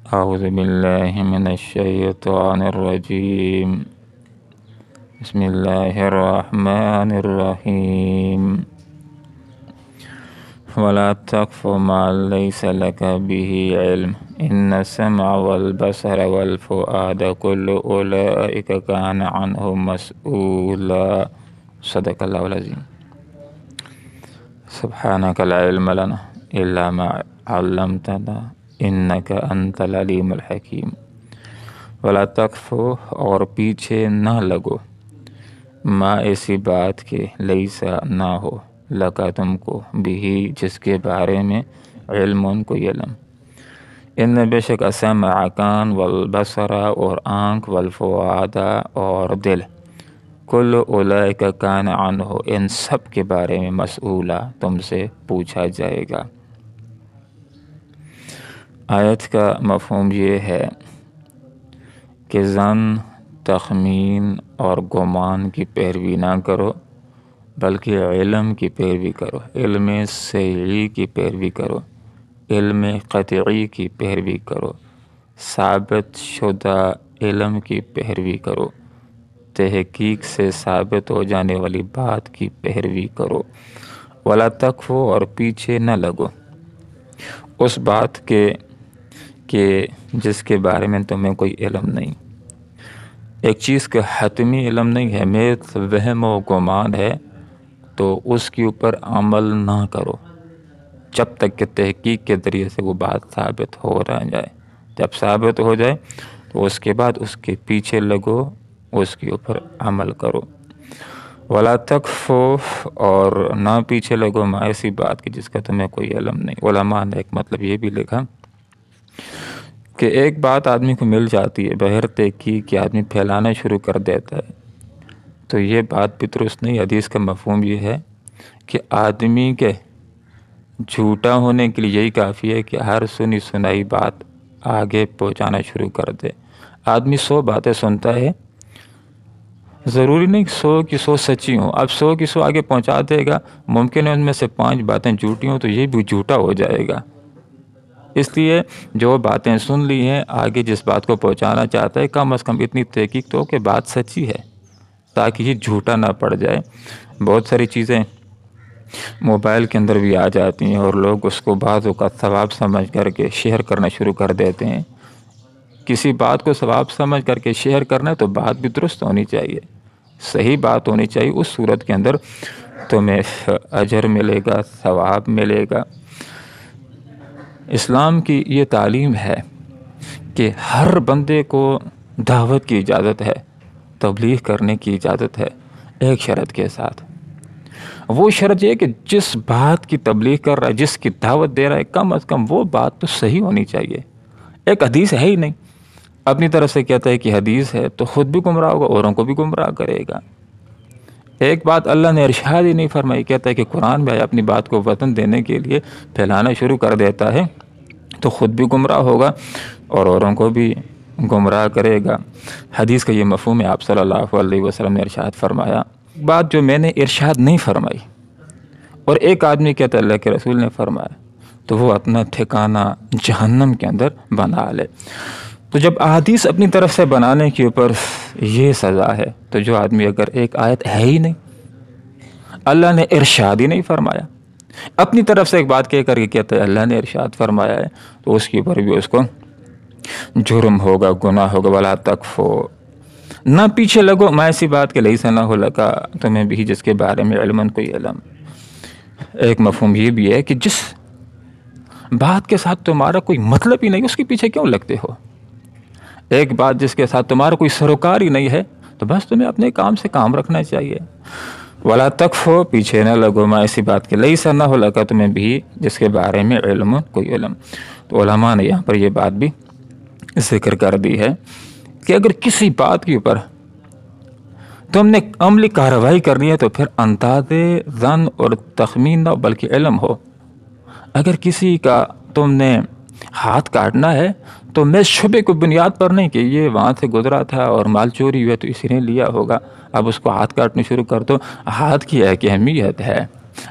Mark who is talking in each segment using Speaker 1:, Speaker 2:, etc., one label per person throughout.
Speaker 1: أعوذ بالله من الشيطان الرجيم. بسم الله الرحمن الرحيم. ولا تقف ما ليس لك به علم إن السمع والبصر والفؤاد كل أولئك كان عنه مسؤولا. صدق الله العظيم. سبحانك لا علم لنا إلا ما علمتنا إنك أنت العليم الحكيم. ولا تقف اور پیچھے نہ لگو، ما ایسی بات کے لیسا نہ ہو، لگا تم کو بھی جس کے بارے میں علم کوئی علم، ان بے شک سمع کان، والبصر اور آنکھ، والفؤاد اور دل، کل اولئک کان عنہ ان سب کے بارے میں مسئولہ تم سے پوچھا جائے گا۔ آیت کا مفہوم یہ ہے کہ ظن، تخمین اور گمان کی پیروی نہ کرو، بلکہ علم کی پیروی کرو، علم صحیح کی پیروی کرو، علم قطعی کی پیروی کرو، ثابت شدہ علم کی پیروی کرو، تحقیق سے ثابت ہو جانے والی بات کی پیروی کرو۔ ولا تقفو اور پیچھے نہ لگو اس بات کے کہ جس کے بارے میں تمہیں کوئی علم نہیں، ایک چیز کا حتمی علم نہیں ہے، میرے وہم و گمان ہے تو اس کے اوپر عمل نہ کرو جب تک کہ تحقیق کے ذریعے سے وہ بات ثابت ہو رہ جائے۔ جب ثابت ہو جائے تو اس کے بعد اس کے پیچھے لگو، اس کے اوپر عمل کرو۔ ولا تقفو اور نہ پیچھے لگو ما ایسی بات کی جس کا تمہیں کوئی علم نہیں۔ علماء نے ایک مطلب یہ بھی لکھا کہ ایک بات آدمی کو مل جاتی ہے، بغیر تحقیق کے آدمی پھیلانا شروع کر دیتا ہے، تو یہ بات بھی درست نہیں۔ حدیث کا مفہوم یہ ہے کہ آدمی کے جھوٹا ہونے کے لیے یہی کافی ہے کہ ہر سنی سنائی بات آگے پہنچانا شروع کر دے۔ آدمی 100 باتیں سنتا ہے، ضروری نہیں 100 کی 100 سچی ہوں، اب 100 کی 100 آگے پہنچا دے گا، ممکن ہے ان میں سے 5 باتیں جھوٹی ہوں تو یہ بھی جھوٹا ہو جائے گا۔ اس لیے جو باتیں سن لی ہیں، آگے جس بات کو پہنچانا چاہتا ہے کم از کم اتنی تحقیق تو کہ بات سچی ہے، تاکہ یہ جھوٹا نہ پڑ جائے۔ بہت ساری چیزیں موبائل کے اندر بھی آ جاتی ہیں اور لوگ اس کو بعض اوقات ثواب سمجھ کر کے شیئر کرنا شروع کر دیتے ہیں۔ کسی بات کو ثواب سمجھ کر کے شیئر کرنا ہے تو بات بھی درست ہونی چاہیے، صحیح بات ہونی چاہیے، اس صورت کے اندر تمہیں اجر ملے گا، ثواب ملے گا۔ اسلام کی یہ تعلیم ہے کہ ہر بندے کو دعوت کی اجازت ہے، تبلیغ کرنے کی اجازت ہے، ایک شرط کے ساتھ۔ وہ شرط یہ کہ جس بات کی تبلیغ کر رہا ہے، جس کی دعوت دے رہا ہے، کم از کم وہ بات تو صحیح ہونی چاہیے۔ ایک حدیث ہے ہی نہیں، اپنی طرف سے کہتا ہے کہ حدیث ہے تو خود بھی گمراہ ہوگا، اوروں کو بھی گمراہ کرے گا۔ ایک بات اللہ نے ارشاد ہی نہیں فرمائی، کہتا ہے کہ قرآن میں اپنی بات کو وطن دینے کے لیے پھیلانا شروع کر دیتا ہے تو خود بھی گمراہ ہوگا اور اوروں کو بھی گمراہ کرے گا۔ حدیث کا یہ مفہوم ہے، آپ صلی اللہ علیہ وسلم نے ارشاد فرمایا۔ بات جو میں نے ارشاد نہیں فرمائی اور ایک آدمی کہتا ہے اللہ کے رسول نے فرمایا، تو وہ اپنا ٹھکانہ جہنم کے اندر بنا لے۔ تو جب احادیث اپنی طرف سے بنانے کے اوپر یہ سزا ہے، تو جو آدمی اگر ایک آیت ہے ہی نہیں، اللہ نے ارشاد ہی نہیں فرمایا، اپنی طرف سے ایک بات کہہ کر کے کہتا ہے اللہ نے ارشاد فرمایا ہے، تو اس کے اوپر بھی اس کو جرم ہوگا، گناہ ہوگا۔ ولا تقفو، نہ پیچھے لگو ما ایسی بات کہ لیسا نہ ہو لگا تمہیں بھی جس کے بارے میں علم کوئی علم۔ ایک مفہوم یہ بھی ہے کہ جس بات کے ساتھ تمہارا کوئی مطلب ہی نہیں، اس کے پیچھے کیوں لگتے ہو؟ ایک بات جس کے ساتھ تمہارا کوئی سروکار ہی نہیں ہے تو بس تمہیں اپنے کام سے کام رکھنا چاہیے۔ ولا تقفو، پیچھے نہ لگو ما ایسی بات کہ لیسا نہ ہو لگا تمہیں بھی جس کے بارے میں علم کوئی علم۔ تو علماء نے یہاں پر یہ بات بھی ذکر کر دی ہے کہ اگر کسی بات کے اوپر تم نے عملی کارروائی کرنی ہے تو پھر انداز ظن اور تخمین نہ بلکہ علم ہو۔ اگر کسی کا تم نے ہاتھ کاٹنا ہے تو میں شبے کو بنیاد پر نہیں کہ یہ وہاں سے گزرا تھا اور مال چوری ہوئے تو اسی نے لیا ہوگا، اب اس کو ہاتھ کاٹنے شروع کر دو۔ ہاتھ کی ایک اہمیت ہے،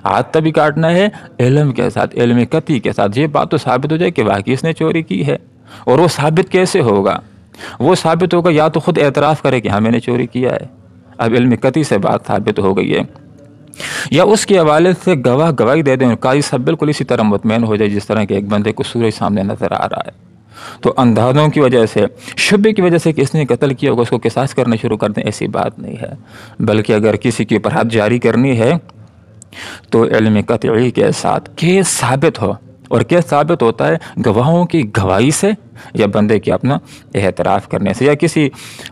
Speaker 1: ہاتھ تبھی کاٹنا ہے علم کے ساتھ، علم قطعی کے ساتھ، یہ بات تو ثابت ہو جائے کہ واقعی اس نے چوری کی ہے۔ اور وہ ثابت کیسے ہوگا؟ وہ ثابت ہوگا یا تو خود اعتراف کرے کہ ہاں میں نے چوری کیا ہے، اب علم قطعی سے بات ثابت ہو گئی ہے، یا اس کے حوالے سے گواہ گواہی دے دیں اور قاضی صاحب بالکل اسی طرح مطمئن ہو جائے جس طرح کہ ایک بندے کو سورج سامنے نظر آ رہا ہے۔ تو اندازوں کی وجہ سے، شبے کی وجہ سے کہ اس نے قتل کیا ہوگا اس کو قصاص کرنا شروع کر دیں، ایسی بات نہیں ہے، بلکہ اگر کسی کے اوپر حد جاری کرنی ہے تو علم قطعی کے ساتھ کیس ثابت ہو، اور کیس ثابت ہوتا ہے گواہوں کی گواہی سے یا بندے کے اپنا اعتراف کرنے سے۔ یا کسی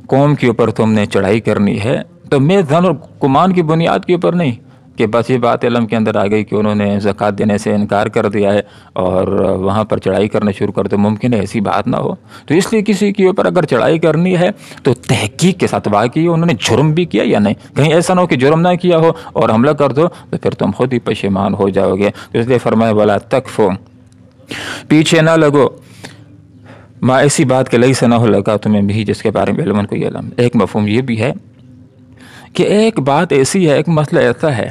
Speaker 1: قوم کے اوپر تم نے چڑھائی کرنی ہے تو میں ظن اور گمان کی بنیاد کے اوپر نہیں کہ بس یہ بات علم کے اندر آ گئی کہ انہوں نے زکوٰۃ دینے سے انکار کر دیا ہے اور وہاں پر چڑھائی کرنا شروع کر دو، ممکن ہے ایسی بات نہ ہو۔ تو اس لیے کسی کے اوپر اگر چڑھائی کرنی ہے تو تحقیق کے ساتھ واقعی انہوں نے جرم بھی کیا یا نہیں، کہیں ایسا نہ ہو کہ جرم نہ کیا ہو اور حملہ کر دو تو پھر تم خود ہی پشیمان ہو جاؤ گے۔ تو اس لیے فرمایا ولا تکفو، پیچھے نہ لگو، ما ایسی بات کہ لیس نہ لگا تمہیں بھی جس کے بارے میں علم کو علم۔ ایک مفہوم یہ بھی ہے کہ ایک بات ایسی ہے، ایک مسئلہ ایسا ہے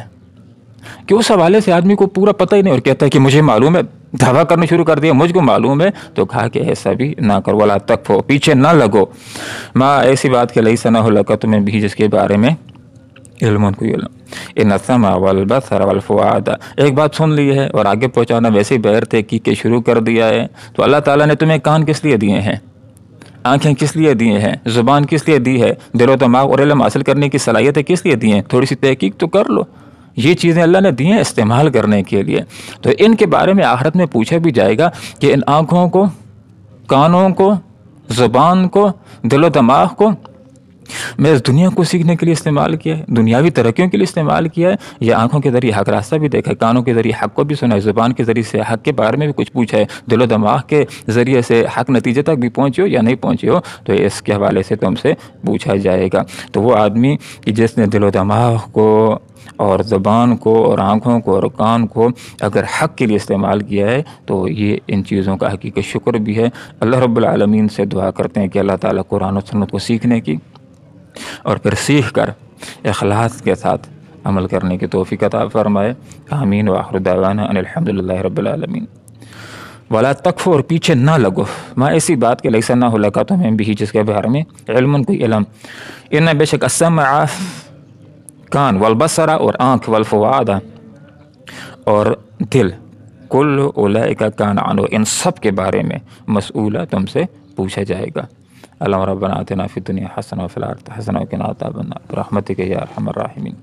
Speaker 1: کہ اس حوالے سے آدمی کو پورا پتہ ہی نہیں اور کہتا ہے کہ مجھے معلوم ہے، دعویٰ کرنا شروع کر دیا مجھ کو معلوم ہے، تو کہا کہ ایسا بھی نہ کرو، ولا تکفو، پیچھے نہ لگو، ما ایسی بات کہ لیس نہ لگا تمہیں بھی جس کے بارے میں علم کو علم۔ ان السمع والبصر والفؤاد، ایک بات سن لی ہے اور آگے پہنچانا ویسے بغیر تحقیق کے شروع کر دیا ہے۔ تو اللہ تعالیٰ نے تمہیں کان کس لیے دیے ہیں، آنکھیں کس لیے دی ہیں، زبان کس لیے دی ہے، دل و دماغ اور علم حاصل کرنے کی صلاحیتیں کس لیے دی ہیں؟ تھوڑی سی تحقیق تو کر لو، یہ چیزیں اللہ نے دی ہیں استعمال کرنے کے لیے۔ تو ان کے بارے میں آخرت میں پوچھا بھی جائے گا کہ ان آنکھوں کو، کانوں کو، زبان کو، دل و دماغ کو میں اس دنیا کو سیکھنے کے لیے استعمال کیا ہے، دنیاوی ترقیوں کے لیے استعمال کیا ہے، یا آنکھوں کے ذریعے حق راستہ بھی دیکھا ہے، کانوں کے ذریعے حق کو بھی سنا ہے، زبان کے ذریعے سے حق کے بارے میں بھی کچھ پوچھا ہے، دل و دماغ کے ذریعے سے حق نتیجے تک بھی پہنچے ہو یا نہیں پہنچے ہو، تو اس کے حوالے سے تم سے پوچھا جائے گا۔ تو وہ آدمی کہ جس نے دل و دماغ کو اور زبان کو اور آنکھوں کو اور کان کو اگر حق کے لیے استعمال کیا ہے تو یہ ان چیزوں کا حقیقت شکر بھی ہے۔ اللہ رب العالمین سے دعا کرتے ہیں کہ اللہ تعالیٰ قرآن و سنت کو سیکھنے کی اور پھر سیکھ کر اخلاص کے ساتھ عمل کرنے کی توفیق عطا فرمائے۔ آمین وآخر دعوانا ان الحمدللہ رب العالمین۔ ولا تکفو، اور پیچھے نہ لگو، ما ایسی بات کہ لیس نہ لگا تمہیں بھی جس کے بارے میں علم کوئی علم۔ ان بے شک السمع، کان، والبصر اور آنکھ، والفؤاد اور دل، کل اولئک کان عنہ، ان سب کے بارے میں مسئولہ تم سے پوچھا جائے گا۔ اللہم ربنا آتنا فی الدنیا حسنہ وفی الآخرۃ حسنہ وقنا عذاب النار برحمتک یا ارحم الراحمین۔